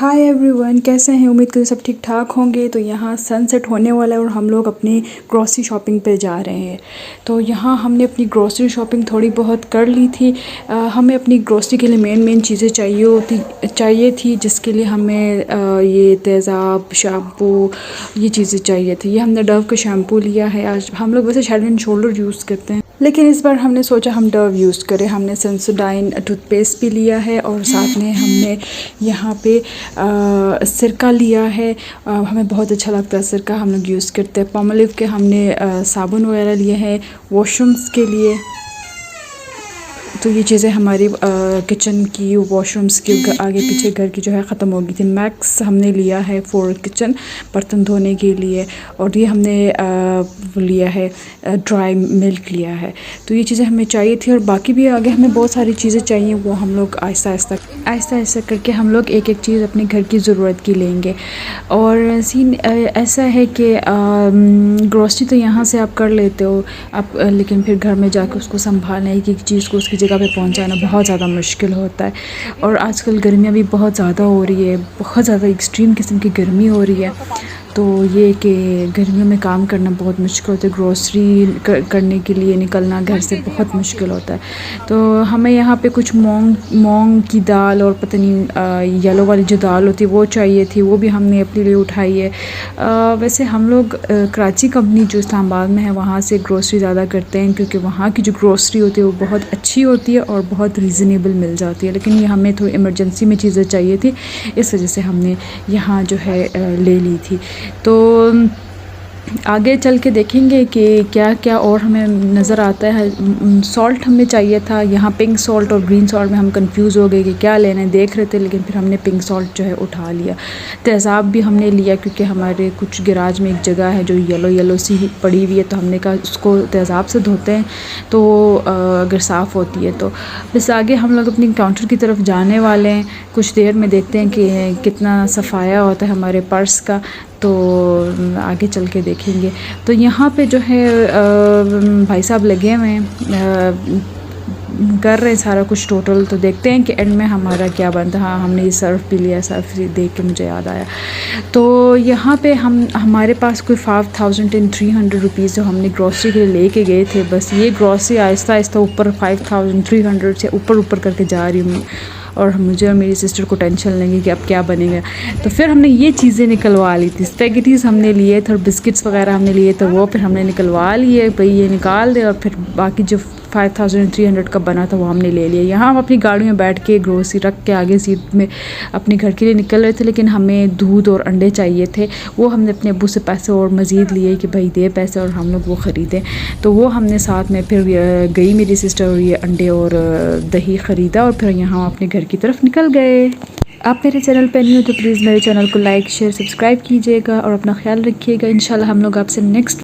Hi everyone, कैसे हैं? उम्मीद करते सब ठीक ठाक होंगे। तो यहाँ सनसेट होने वाला है और हम लोग अपनी ग्रॉसरी शॉपिंग पे जा रहे हैं। तो यहाँ हमने अपनी ग्रॉसरी शॉपिंग थोड़ी बहुत कर ली थी। हमें अपनी ग्रॉसरी के लिए मेन चीज़ें चाहिए थी जिसके लिए हमें ये तेज़ाब, शैम्पू, ये चीज़ें चाहिए थी। ये हमने डव का शैम्पू लिया है। आज हम लोग वैसे हेड एंड शोल्डर यूज़ करते हैं, लेकिन इस बार हमने सोचा हम डव यूज़ करें। हमने सेंसोडाइन टूथपेस्ट भी लिया है और साथ में हमने यहाँ पे सिरका लिया है। हमें बहुत अच्छा लगता है सिरका, हम लोग यूज़ करते हैं। पामोलिव के हमने साबुन वगैरह लिए हैं वॉशरूम्स के लिए। तो ये चीज़ें हमारी किचन की, वॉशरूम्स के आगे पीछे घर की जो है ख़त्म हो गई थी। मैक्स हमने लिया है फॉर किचन, बर्तन धोने के लिए। और ये हमने लिया है ड्राई मिल्क लिया है। तो ये चीज़ें हमें चाहिए थी और बाकी भी आगे हमें बहुत सारी चीज़ें चाहिए, वो हम लोग आहिस्ता आहिस्ता करके हम लोग एक चीज़ अपने घर की ज़रूरत की लेंगे। और सीन ऐसा है कि ग्रॉसरी तो यहाँ से आप कर लेते हो आप, लेकिन फिर घर में जाकर उसको संभालना, एक चीज़ को उसकी जगह पे पहुँचाना बहुत ज़्यादा मुश्किल होता है। और आजकल गर्मियाँ भी बहुत ज़्यादा हो रही है, बहुत ज़्यादा एक्सट्रीम किस्म की गर्मी हो रही है। तो ये कि गर्मियों में काम करना बहुत मुश्किल होता है, ग्रॉसरी करने के लिए निकलना घर से बहुत मुश्किल होता है। तो हमें यहाँ पे कुछ मूंग की दाल और पता नहीं येलो वाली जो दाल होती है वो चाहिए थी, वो भी हमने अपने लिए उठाई है। वैसे हम लोग कराची कंपनी जो इस्लामाबाद में है वहाँ से ग्रॉसरी ज़्यादा करते हैं, क्योंकि वहाँ की जो ग्रॉसरी होती है वो बहुत अच्छी होती है और बहुत रीज़नेबल मिल जाती है। लेकिन ये हमें थोड़ी इमरजेंसी में चीज़ें चाहिए थी, इस वजह से हमने यहाँ जो है ले ली थी। तो आगे चल के देखेंगे कि क्या क्या और हमें नज़र आता है। सॉल्ट हमें चाहिए था, यहाँ पिंक सॉल्ट और ग्रीन सॉल्ट में हम कंफ्यूज हो गए कि क्या लेना है, देख रहे थे, लेकिन फिर हमने पिंक सॉल्ट जो है उठा लिया। तेज़ाब भी हमने लिया क्योंकि हमारे कुछ गैराज में एक जगह है जो येलो सी पड़ी हुई है, तो हमने कहा उसको तेज़ाब से धोते हैं तो अगर साफ़ होती है। तो बस आगे हम लोग अपनी काउंटर की तरफ जाने वाले हैं। कुछ देर में देखते हैं कि कितना सफाया होता है हमारे पर्स का, तो आगे चल के देखेंगे। तो यहाँ पे जो है भाई साहब लगे हुए हैं, कर रहे हैं सारा कुछ टोटल। तो देखते हैं कि एंड में हमारा क्या बनता है। हाँ, हमने ये सर्फ भी लिया, सर्फ देख के मुझे याद आया। तो यहाँ पे हमारे पास कोई 5300 रुपीज़ जो हमने ग्रॉसरी के लिए लेके गए थे, बस ये ग्रॉसरी आहिस्ता आहिस्ता ऊपर 5300 से ऊपर करके जा रही हूँ। और मुझे और मेरी सिस्टर को टेंशन लेंगे कि अब क्या बनेगा। तो फिर हमने ये चीज़ें निकलवा ली थी, स्पैगेटीज़ हमने लिए थे और बिस्किट्स वगैरह हमने लिए, तो वो फिर हमने निकलवा लिए। भाई ये निकाल दे, और फिर बाकी जो 5300 का बना था वो हमने ले लिया। यहाँ हम अपनी गाड़ी में बैठ के ग्रोसरी रख के आगे सीट में अपने घर के लिए निकल रहे थे, लेकिन हमें दूध और अंडे चाहिए थे। वो हमने अपने अब्बू से पैसे और मज़ीद लिए कि भाई दे पैसे और हम लोग वो ख़रीदें। तो वो हमने साथ में फिर गई मेरी सिस्टर और ये अंडे और दही ख़रीदा और फिर यहाँ अपने घर की तरफ निकल गए। आप मेरे चैनल पर नहीं हो तो प्लीज़ मेरे चैनल को लाइक शेयर सब्सक्राइब कीजिएगा और अपना ख्याल रखिएगा। इंशाल्लाह हम लोग आपसे नेक्स्ट